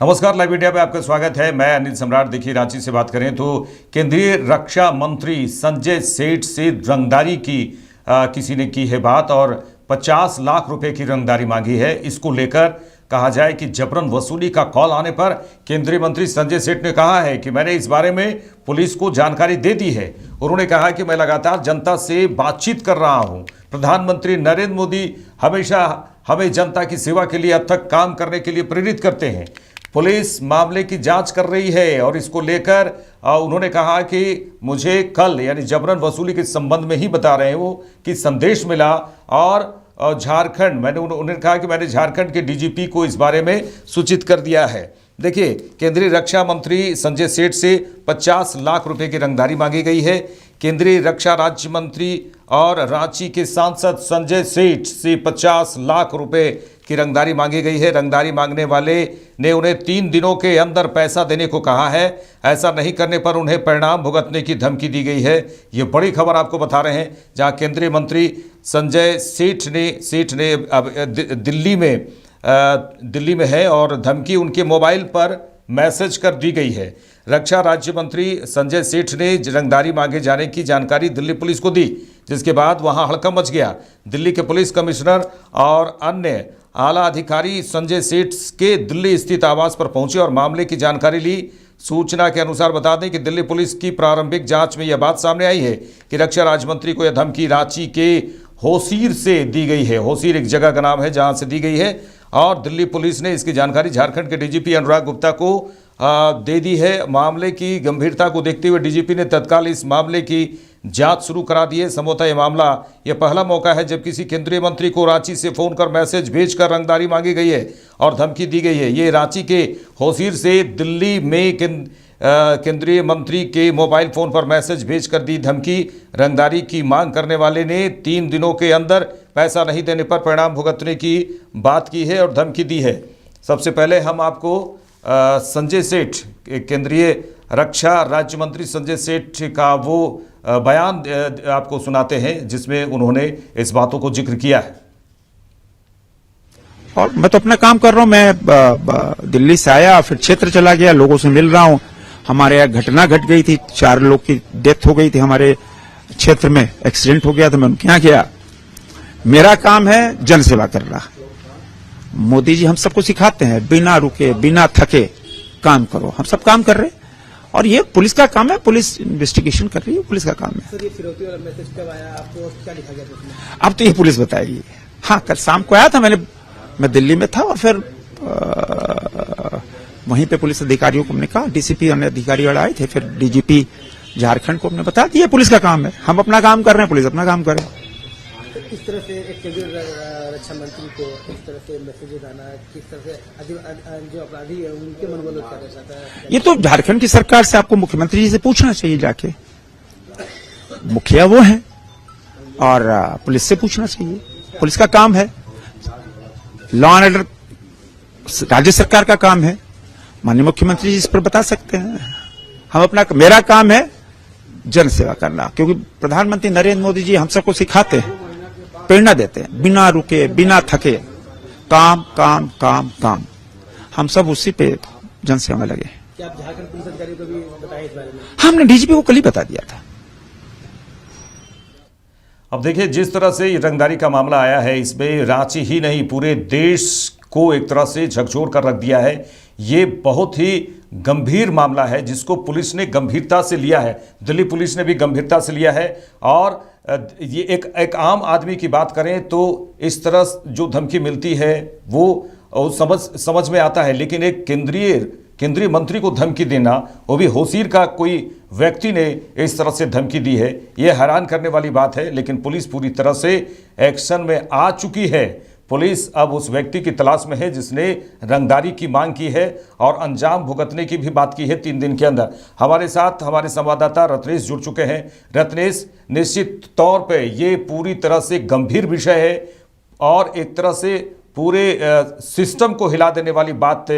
नमस्कार, live India में आपका स्वागत है। मैं अनिल सम्राट। देखिए, रांची से बात करें तो केंद्रीय रक्षा मंत्री संजय सेठ से रंगदारी की किसी ने की है बात और 50 लाख रुपए की रंगदारी मांगी है। इसको लेकर कहा जाए कि जबरन वसूली का कॉल आने पर केंद्रीय मंत्री संजय सेठ ने कहा है कि मैंने इस बारे में पुलिस को जानकारी दे दी है। उन्होंने कहा कि मैं लगातार जनता से बातचीत कर रहा हूं। प्रधानमंत्री नरेंद्र मोदी हमेशा हमें जनता की सेवा के लिए अथक काम करने के लिए प्रेरित करते हैं। पुलिस मामले की जांच कर रही है और इसको लेकर उन्होंने कहा कि मुझे कल यानी जबरन वसूली के संबंध में ही बता रहे हैं वो कि संदेश मिला और झारखंड उन्होंने कहा कि मैंने झारखंड के डीजीपी को इस बारे में सूचित कर दिया है। देखिए, केंद्रीय रक्षा मंत्री संजय सेठ से 50 लाख रुपए की रंगदारी मांगी गई है। केंद्रीय रक्षा राज्य मंत्री और रांची के सांसद संजय सेठ से 50 लाख रुपए की रंगदारी मांगी गई है। रंगदारी मांगने वाले ने उन्हें 3 दिनों के अंदर पैसा देने को कहा है। ऐसा नहीं करने पर उन्हें परिणाम भुगतने की धमकी दी गई है। ये बड़ी खबर आपको बता रहे हैं, जहां केंद्रीय मंत्री संजय सेठ ने अब दिल्ली में है और धमकी उनके मोबाइल पर मैसेज कर दी गई है। रक्षा राज्य मंत्री संजय सेठ ने रंगदारी मांगे जाने की जानकारी दिल्ली पुलिस को दी, जिसके बाद वहां हड़कंप मच गया। दिल्ली के पुलिस कमिश्नर और अन्य आला अधिकारी संजय सेठ के दिल्ली स्थित आवास पर पहुंचे और मामले की जानकारी ली। सूचना के अनुसार बता दें कि दिल्ली पुलिस की प्रारंभिक जांच में यह बात सामने आई है कि रक्षा राज्य मंत्री को यह धमकी रांची के होसीर से दी गई है। होसीर एक जगह का नाम है जहां से दी गई है और दिल्ली पुलिस ने इसकी जानकारी झारखंड के डीजीपी अनुराग गुप्ता को दे दी है। मामले की गंभीरता को देखते हुए डीजीपी ने तत्काल इस मामले की जांच शुरू करा दी है। संभवतः यह पहला मौका है जब किसी केंद्रीय मंत्री को रांची से फोन कर मैसेज भेजकर रंगदारी मांगी गई है और धमकी दी गई है। ये रांची के होसीर से दिल्ली में केंद्रीय मंत्री के मोबाइल फोन पर मैसेज भेजकर दी धमकी। रंगदारी की मांग करने वाले ने 3 दिनों के अंदर पैसा नहीं देने पर परिणाम भुगतने की बात की है और धमकी दी है। सबसे पहले हम आपको संजय सेठ, केंद्रीय रक्षा राज्य मंत्री संजय सेठ का वो बयान आपको सुनाते हैं जिसमें उन्होंने इस बातों को जिक्र किया है। और मैं तो अपना काम कर रहा हूं। मैं दिल्ली से आया, फिर क्षेत्र चला गया, लोगों से मिल रहा हूं। हमारे यहाँ घटना घट गई थी, 4 लोग की डेथ हो गई थी हमारे क्षेत्र में, एक्सीडेंट हो गया था। मैं उनके यहाँ गया। मेरा काम है जन सेवा करना। मोदी जी हम सबको सिखाते हैं बिना रुके बिना थके काम करो। हम सब काम कर रहे हैं और ये पुलिस का काम है। पुलिस इन्वेस्टिगेशन कर रही है, पुलिस का काम है। सर, ये फिरौती वाला मैसेज कब आया आपको, क्या लिखा गया उसमें? अब तो ये पुलिस बताएगी। हाँ, कल शाम को आया था। मैं दिल्ली में था और फिर वहीं पे पुलिस अधिकारियों को हमने कहा, डीसीपी अन्य अधिकारी वाले आए थे, फिर डीजीपी झारखंड को हमने बता दिया पुलिस का काम है। हम अपना काम कर रहे हैं, पुलिस अपना काम कर रहे हैं। किस तरह से एक केंद्रीय रक्षा मंत्री को इस तरह से मैसेज आना, किस तरह से जो अपराधी है उनके मनोबल को क्या दर्शाता है? ये तो झारखंड की सरकार से आपको मुख्यमंत्री जी से पूछना चाहिए जाके। मुखिया वो है और पुलिस से पूछना चाहिए। पुलिस का काम है, लॉ एंड ऑर्डर राज्य सरकार का काम है। माननीय मुख्यमंत्री जी इस पर बता सकते हैं। मेरा काम है जन सेवा करना, क्योंकि प्रधानमंत्री नरेंद्र मोदी जी हम सबको सिखाते हैं, प्रेरणा देते हैं, बिना रुके बिना थके काम काम काम काम। हम सब उसी पे जन सेवा में लगे। क्या आप झारखंड पुलिस अधिकारियों को भी बताएं इस बारे में? हमने डीजीपी को कल ही बता दिया था। अब देखिए, जिस तरह से ये रंगदारी का मामला आया है, इसमें रांची ही नहीं पूरे देश को एक तरह से झकझोर कर रख दिया है। ये बहुत ही गंभीर मामला है जिसको पुलिस ने गंभीरता से लिया है। दिल्ली पुलिस ने भी गंभीरता से लिया है और ये एक आम आदमी की बात करें तो इस तरह जो धमकी मिलती है वो समझ में आता है, लेकिन एक केंद्रीय मंत्री को धमकी देना, वो भी होसीर का कोई व्यक्ति ने इस तरह से धमकी दी है, ये हैरान करने वाली बात है। लेकिन पुलिस पूरी तरह से एक्शन में आ चुकी है। पुलिस अब उस व्यक्ति की तलाश में है जिसने रंगदारी की मांग की है और अंजाम भुगतने की भी बात की है 3 दिन के अंदर। हमारे साथ हमारे संवाददाता रत्नेश जुड़ चुके हैं। रत्नेश, निश्चित तौर पे ये पूरी तरह से गंभीर विषय है और एक तरह से पूरे सिस्टम को हिला देने वाली बात,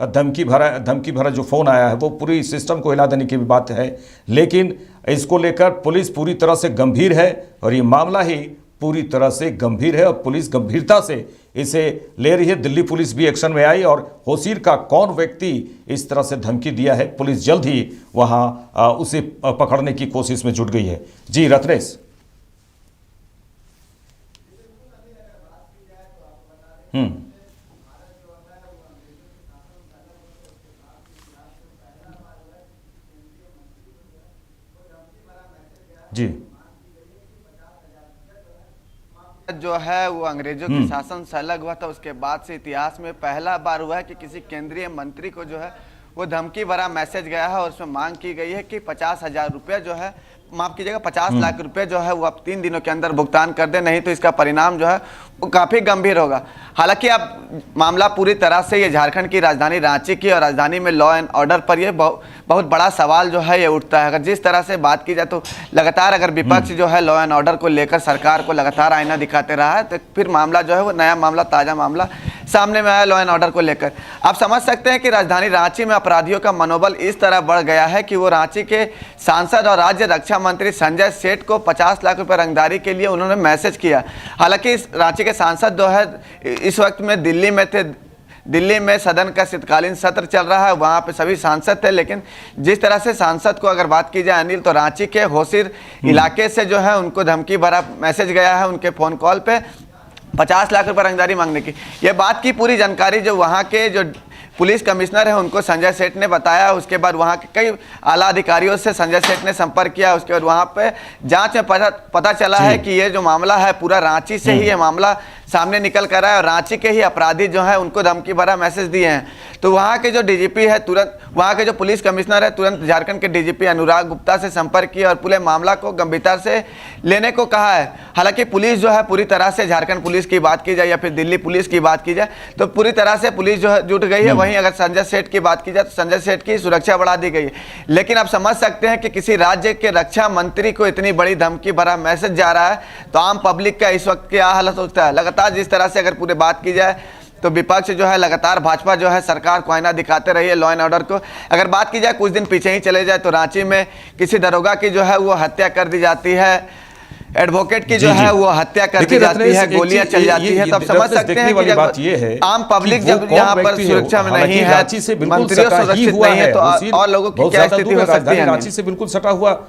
धमकी भरा जो फ़ोन आया है वो पूरी सिस्टम को हिला देने की भी बात है। लेकिन इसको लेकर पुलिस पूरी तरह से गंभीर है और ये मामला ही पूरी तरह से गंभीर है और पुलिस गंभीरता से इसे ले रही है। दिल्ली पुलिस भी एक्शन में आई और होशिर का कौन व्यक्ति इस तरह से धमकी दिया है, पुलिस जल्द ही वहां उसे पकड़ने की कोशिश में जुट गई है। जी रत्नेश। जी जो है वो अंग्रेजों के शासन से अलग हुआ था, उसके बाद से इतिहास में पहला बार हुआ है कि किसी केंद्रीय मंत्री को जो है वो धमकी भरा मैसेज गया है और उसमें मांग की गई है कि 50,000 रुपये जो है, माफ कीजिएगा 50 लाख रुपए जो है वो आप 3 दिनों के अंदर भुगतान कर दें, नहीं तो इसका परिणाम जो है वो काफ़ी गंभीर होगा। हालांकि अब मामला पूरी तरह से ये झारखंड की राजधानी रांची की और राजधानी में लॉ एंड ऑर्डर पर ये बहुत बड़ा सवाल जो है ये उठता है। अगर जिस तरह से बात की जाए तो लगातार अगर विपक्ष जो है लॉ एंड ऑर्डर को लेकर सरकार को लगातार आईना दिखाते रहा है, तो फिर मामला जो है वो नया मामला, ताज़ा मामला सामने में आया लॉ एंड ऑर्डर को लेकर। आप समझ सकते हैं कि राजधानी रांची में अपराधियों का मनोबल इस तरह बढ़ गया है कि वो रांची के सांसद और राज्य रक्षा मंत्री संजय सेठ को 50 लाख रुपए रंगदारी के लिए उन्होंने मैसेज किया। हालांकि रांची के सांसद जो है इस वक्त में दिल्ली में थे, दिल्ली में सदन का शीतकालीन सत्र चल रहा है, वहाँ पे सभी सांसद थे, लेकिन जिस तरह से सांसद को अगर बात की जाए अनिल, तो रांची के होशिर इलाके से जो है उनको धमकी भरा मैसेज गया है उनके फ़ोन कॉल पे 50 लाख रुपए रंगदारी मांगने की। ये बात की पूरी जानकारी जो वहाँ के जो पुलिस कमिश्नर है उनको संजय सेठ ने बताया। उसके बाद वहाँ के कई आला अधिकारियों से संजय सेठ ने संपर्क किया। उसके बाद वहाँ पे जांच में पता चला है कि ये जो मामला है पूरा रांची से ही ये मामला सामने निकल कर आया और रांची के ही अपराधी जो है उनको धमकी भरा मैसेज दिए हैं। तो वहाँ के जो डीजीपी है तुरंत, वहाँ के जो पुलिस कमिश्नर है तुरंत झारखंड के डीजीपी अनुराग गुप्ता से संपर्क किया और पूरे मामला को गंभीरता से लेने को कहा है। हालांकि पुलिस जो है पूरी तरह से, झारखंड पुलिस की बात की जाए या फिर दिल्ली पुलिस की बात की जाए तो पूरी तरह से पुलिस जो है जुट गई है। वहीं अगर संजय सेठ की बात की जाए तो संजय सेठ की सुरक्षा बढ़ा दी गई है। लेकिन आप समझ सकते हैं कि किसी राज्य के रक्षा मंत्री को इतनी बड़ी धमकी भरा मैसेज जा रहा है तो आम पब्लिक का इस वक्त क्या हालत होता है। लगातार जिस तरह से अगर पूरी बात की जाए तो विपक्ष जो है लगातार, भाजपा जो है सरकार को आईना दिखाते रही है लॉ एंड ऑर्डर को। अगर बात की जाए कुछ दिन पीछे ही चले जाए तो रांची में किसी दरोगा की जो है वो हत्या कर दी जाती है, एडवोकेट की जो है वो हत्या कर दी जाती है, गोलियां चल जाती है। तब समझ सकते हैं कि बात ये है आम पब्लिक जब यहाँ पर सुरक्षा में नहीं है, मंत्रियों सुरक्षित नहीं है, तो और लोगों की क्या स्थिति हो सकती है। रांची से बिल्कुल सटा हुआ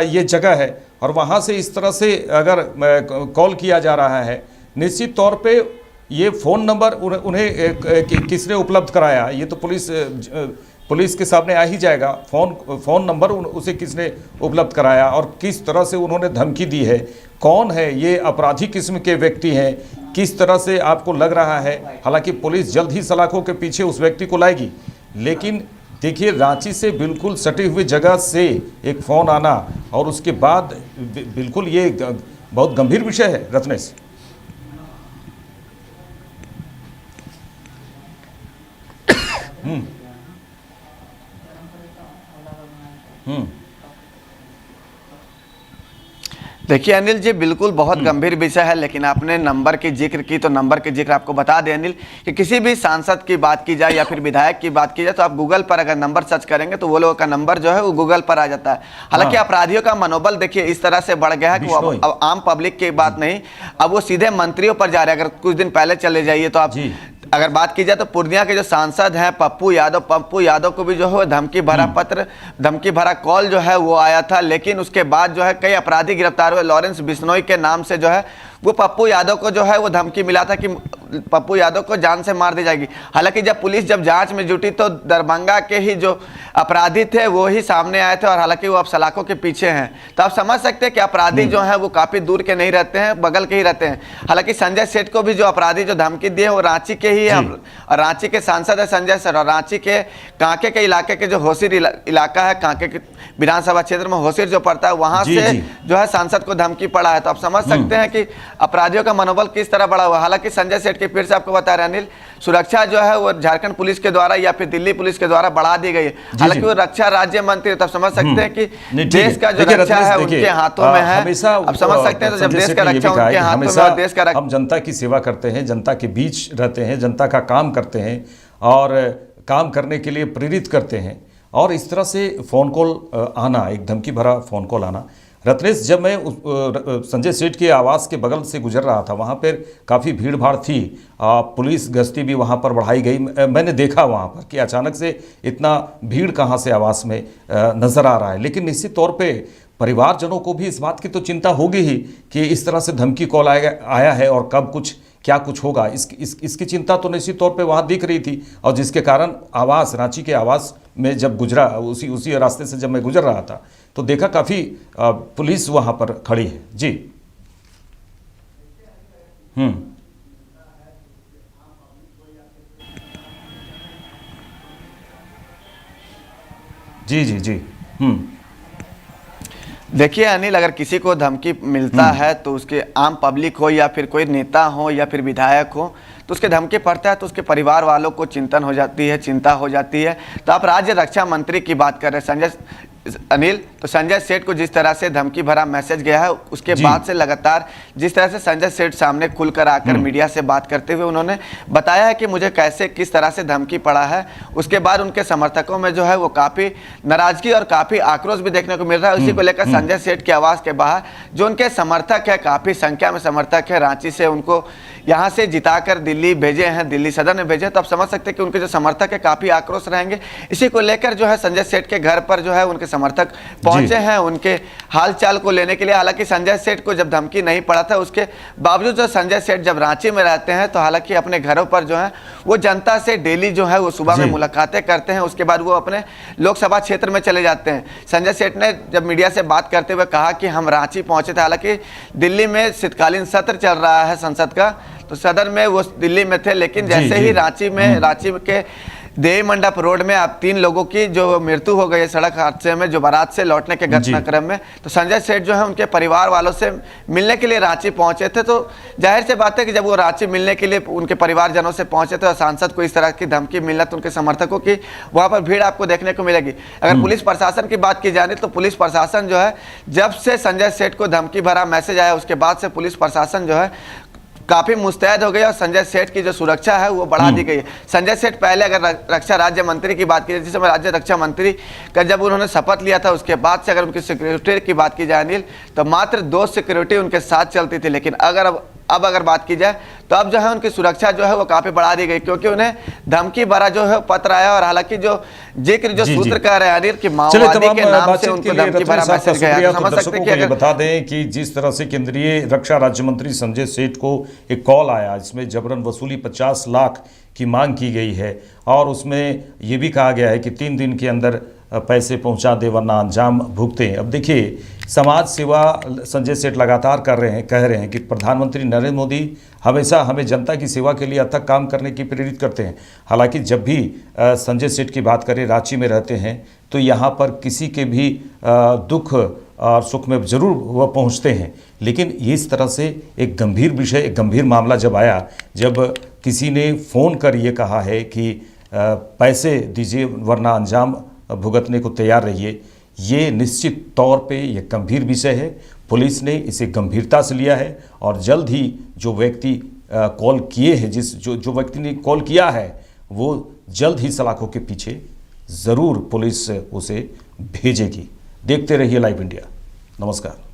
ये जगह है और वहां से इस तरह से अगर कॉल किया जा रहा है, निश्चित तौर पे ये फ़ोन नंबर उन्हें किसने उपलब्ध कराया, ये तो पुलिस के सामने आ ही जाएगा। फ़ोन नंबर उसे किसने उपलब्ध कराया और किस तरह से उन्होंने धमकी दी है, कौन है ये अपराधी किस्म के व्यक्ति हैं, किस तरह से आपको लग रहा है। हालांकि पुलिस जल्द ही सलाखों के पीछे उस व्यक्ति को लाएगी, लेकिन देखिए रांची से बिल्कुल सटी हुई जगह से एक फ़ोन आना और उसके बाद बिल्कुल ये बहुत गंभीर विषय है। रत्नेश, देखिए अनिल जी, बिल्कुल बहुत गंभीर विषय है, लेकिन आपने नंबर की जिक्र की तो नंबर के जिक्र आपको बता दें अनिल कि किसी भी सांसद की बात की जाए या फिर विधायक की बात की जाए तो आप गूगल पर अगर नंबर सर्च करेंगे तो वो लोगों का नंबर जो है वो गूगल पर आ जाता है। हालांकि अपराधियों का मनोबल देखिए इस तरह से बढ़ गया है कि वो अब आम पब्लिक की बात नहीं, अब वो सीधे मंत्रियों पर जा रहे हैं। अगर कुछ दिन पहले चले जाइए तो आप अगर बात की जाए तो पूर्णिया के जो सांसद हैं पप्पू यादव को भी जो है धमकी भरा पत्र, धमकी भरा कॉल जो है वो आया था। लेकिन उसके बाद जो है कई अपराधी गिरफ्तार हुए। लॉरेंस बिश्नोई के नाम से जो है वो पप्पू यादव को जो है वो धमकी मिला था कि पप्पू यादव को जान से मार दी जाएगी। हालांकि जब पुलिस जब जांच में जुटी तो दरभंगा के ही जो अपराधी थे वो ही सामने आए थे और हालांकि वो अब सलाखों के पीछे हैं। तो आप समझ सकते हैं कि अपराधी जो हैं वो काफ़ी दूर के नहीं रहते हैं, बगल के ही रहते हैं। हालांकि संजय सेठ को भी जो अपराधी जो धमकी दिए वो रांची के ही है और रांची के सांसद है संजय सेठ और रांची के कांके के इलाके के जो होशिर इलाका है, कांके के विधानसभा क्षेत्र में होशिर जो पड़ता है वहाँ से जो है सांसद को धमकी पड़ा है। तो आप समझ सकते हैं कि अपराधियों का मनोबल किस तरह बढ़ा हुआ। हालांकि संजय सेठ के फिर से आपको बता रहे हैं अनिल, सुरक्षा जो है वो झारखंड पुलिस के द्वारा या फिर दिल्ली पुलिस के द्वारा बढ़ा दी गई है। हालांकि वो रक्षा राज्य मंत्री, तब समझ सकते हैं कि देश का जो रक्षा है उनके हाथों में है। अब समझ सकते हैं तो जब देश का रक्षा उनके हाथों में है, देश का रक्षा, हम जनता की सेवा करते हैं, जनता के बीच रहते हैं, जनता का काम करते हैं और काम करने के लिए प्रेरित करते हैं और इस तरह से फ़ोन कॉल आना, एक धमकी भरा फ़ोन कॉल आना, रत्नेश, जब मैं संजय सेठ के आवास के बगल से गुजर रहा था, वहाँ पर काफ़ी भीड़ भाड़ थी, पुलिस गश्ती भी वहाँ पर बढ़ाई गई। मैंने देखा वहाँ पर कि अचानक से इतना भीड़ कहाँ से आवास में नज़र आ रहा है। लेकिन निश्चित तौर पे परिवारजनों को भी इस बात की तो चिंता होगी ही कि इस तरह से धमकी कॉल आया है और कब क्या कुछ होगा, इसकी चिंता तो निश्चित तौर पे वहाँ दिख रही थी। और जिसके कारण रांची के आवास में जब गुजरा, उसी रास्ते से जब मैं गुजर रहा था तो देखा काफ़ी पुलिस वहाँ पर खड़ी है। जी जी जी जी देखिए अनिल, अगर किसी को धमकी मिलता है तो उसके आम पब्लिक हो या फिर कोई नेता हो या फिर विधायक हो, तो उसके धमकी पड़ता है तो उसके परिवार वालों को चिंतन हो जाती है, चिंता हो जाती है। तो आप राज्य रक्षा मंत्री की बात कर रहे हैं अनिल, तो संजय सेठ को जिस तरह से धमकी भरा मैसेज गया है, उसके बाद से लगातार जिस तरह से संजय सेठ सामने खुलकर आकर मीडिया से बात करते हुए उन्होंने बताया है कि मुझे कैसे किस तरह से धमकी पड़ा है। उसके बाद उनके समर्थकों में जो है वो काफ़ी नाराजगी और काफ़ी आक्रोश भी देखने को मिल रहा है। उसी को लेकर संजय सेठ के आवास के बाहर जो उनके समर्थक है, काफ़ी संख्या में समर्थक है, रांची से उनको यहाँ से जिताकर दिल्ली भेजे हैं, दिल्ली सदन में भेजे, तो आप समझ सकते हैं कि उनके जो समर्थक है काफ़ी आक्रोश रहेंगे। इसी को लेकर जो है संजय सेठ के घर पर जो है उनके समर्थक पहुंचे हैं उनके हालचाल को लेने के लिए। हालांकि संजय सेठ को जब धमकी नहीं पड़ा था, उसके बावजूद जो संजय सेठ जब रांची में रहते हैं तो हालांकि अपने घरों पर जो है वो जनता से डेली जो है वो सुबह में मुलाकातें करते हैं, उसके बाद वो अपने लोकसभा क्षेत्र में चले जाते हैं। संजय सेठ ने जब मीडिया से बात करते हुए कहा कि हम रांची पहुंचे थे, हालांकि दिल्ली में शीतकालीन सत्र चल रहा है संसद का, तो सदन में वो दिल्ली में थे, लेकिन जैसे ही रांची के देवी मंडप रोड में अब 3 लोगों की जो मृत्यु हो गई सड़क हादसे में, जो बारात से लौटने के घटनाक्रम में, तो संजय सेठ जो है उनके परिवार वालों से मिलने के लिए रांची पहुंचे थे। तो जाहिर सी बात है कि जब वो रांची मिलने के लिए उनके परिवारजनों से पहुंचे थे और सांसद को इस तरह की धमकी मिलना, तो उनके समर्थकों की वहां पर भीड़ आपको देखने को मिलेगी। अगर पुलिस प्रशासन की बात की जाए तो पुलिस प्रशासन जो है जब से संजय सेठ को धमकी भरा मैसेज आया उसके बाद से पुलिस प्रशासन जो है काफी मुस्तैद हो गई और संजय सेठ की जो सुरक्षा है वो बढ़ा दी गई है। संजय सेठ पहले अगर रक्षा राज्य मंत्री की बात की, जिस समय राज्य रक्षा मंत्री का जब उन्होंने शपथ लिया था उसके बाद से अगर उनकी सिक्योरिटी की बात की जाए अनिल, तो मात्र 2 सिक्योरिटी उनके साथ चलती थी। लेकिन अब अगर बात की जाए तो अब जो है उनकी सुरक्षा जो है वो काफी बढ़ा दी गई, क्योंकि उन्हें धमकी भरा जो है पत्र आया। और हालांकि जो जिक्र जो सूत्र कह रहे हैं अनिल कि माओवादी के नाम से उनको धमकी भरा मैसेज गया, समझ सकते हैं कि अगर बता दें कि जिस तरह से केंद्रीय रक्षा राज्य मंत्री संजय सेठ को एक कॉल आया, इसमें जबरन वसूली 50 लाख की मांग की गई है और उसमें ये भी कहा गया है कि 3 दिन के अंदर पैसे पहुंचा दे वरना अंजाम भुगते। अब देखिए, समाज सेवा संजय सेठ लगातार कह रहे हैं कि प्रधानमंत्री नरेंद्र मोदी हमेशा हमें जनता की सेवा के लिए अथक काम करने की प्रेरित करते हैं। हालांकि जब भी संजय सेठ की बात करें, रांची में रहते हैं तो यहाँ पर किसी के भी दुख और सुख में ज़रूर वह पहुँचते हैं। लेकिन इस तरह से एक गंभीर विषय, एक गंभीर मामला जब आया, जब किसी ने फ़ोन कर ये कहा है कि पैसे दीजिए वरना अंजाम भुगतने को तैयार रहिए, ये निश्चित तौर पे ये गंभीर विषय है। पुलिस ने इसे गंभीरता से लिया है और जल्द ही जो व्यक्ति कॉल किए हैं, जो व्यक्ति ने कॉल किया है, वो जल्द ही सलाखों के पीछे ज़रूर पुलिस उसे भेजेगी। देखते रहिए लाइव इंडिया। नमस्कार।